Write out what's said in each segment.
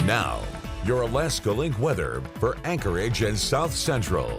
Now, your Alaska Link weather for Anchorage and South Central.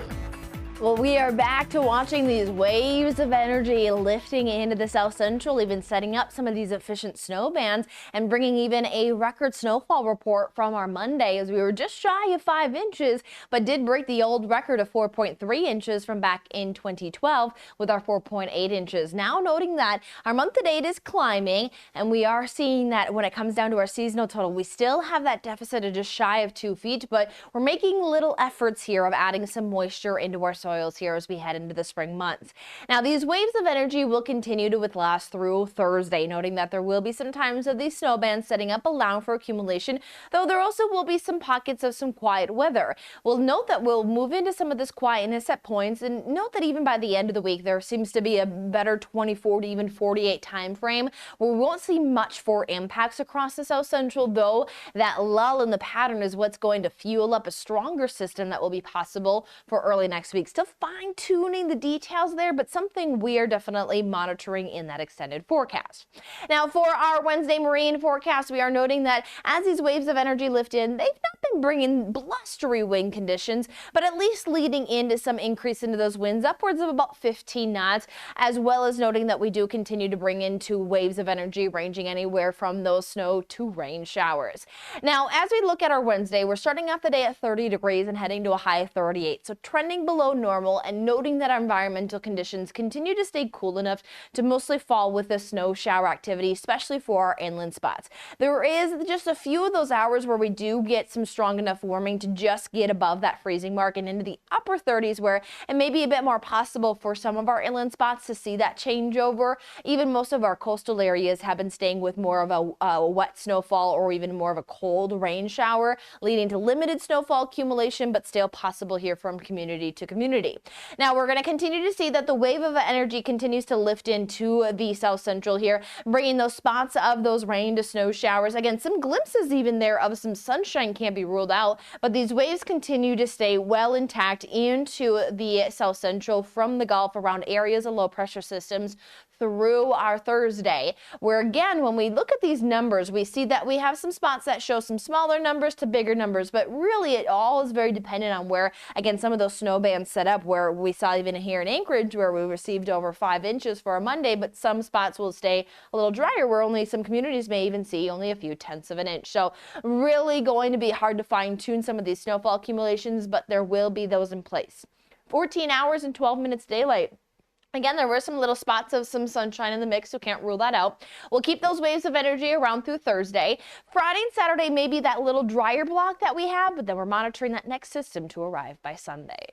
Well, we are back to watching these waves of energy lifting into the South Central, even setting up some of these efficient snow bands and bringing even a record snowfall report from our Monday, as we were just shy of 5 inches, but did break the old record of 4.3 inches from back in 2012 with our 4.8 inches. Now noting that our month to date is climbing, and we are seeing that when it comes down to our seasonal total, we still have that deficit of just shy of 2 feet, but we're making little efforts here of adding some moisture into our soils here as we head into the spring months. Now, these waves of energy will continue to last through Thursday, noting that there will be some times of these snow bands setting up, allowing for accumulation, though there also will be some pockets of some quiet weather. We'll note that we'll move into some of this quietness at points, and note that even by the end of the week, there seems to be a better 24 to even 48 time frame where we won't see much for impacts across the South Central, though that lull in the pattern is what's going to fuel up a stronger system that will be possible for early next week. Still fine-tuning the details there, but something we are definitely monitoring in that extended forecast. Now, for our Wednesday marine forecast, we are noting that as these waves of energy lift in, they've not been bringing blustery wind conditions, but at least leading into some increase into those winds, upwards of about 15 knots, as well as noting that we do continue to bring into waves of energy ranging anywhere from those snow to rain showers. Now, as we look at our Wednesday, we're starting off the day at 30 degrees and heading to a high of 38, so trending below normal, and noting that our environmental conditions continue to stay cool enough to mostly fall with the snow shower activity, especially for our inland spots. There is just a few of those hours where we do get some strong enough warming to just get above that freezing mark and into the upper 30s, where it may be a bit more possible for some of our inland spots to see that changeover. Even most of our coastal areas have been staying with more of a wet snowfall or even more of a cold rain shower, leading to limited snowfall accumulation, but still possible here from community to community. Now, we're going to continue to see that the wave of energy continues to lift into the South Central here, bringing those spots of those rain to snow showers. Again, some glimpses even there of some sunshine can't be ruled out, but these waves continue to stay well intact into the South Central from the Gulf around areas of low pressure systems through our Thursday, where again, when we look at these numbers, we see that we have some spots that show some smaller numbers to bigger numbers, but really it all is very dependent on where, again, some of those snow bands set up, where we saw even here in Anchorage where we received over 5 inches for a Monday, but some spots will stay a little drier, where only some communities may even see only a few tenths of an inch. So really going to be hard to fine tune some of these snowfall accumulations, but there will be those in place. 14 hours and 12 minutes daylight. Again, there were some little spots of some sunshine in the mix, so can't rule that out. We'll keep those waves of energy around through Thursday. Friday and Saturday may be that little drier block that we have, but then we're monitoring that next system to arrive by Sunday.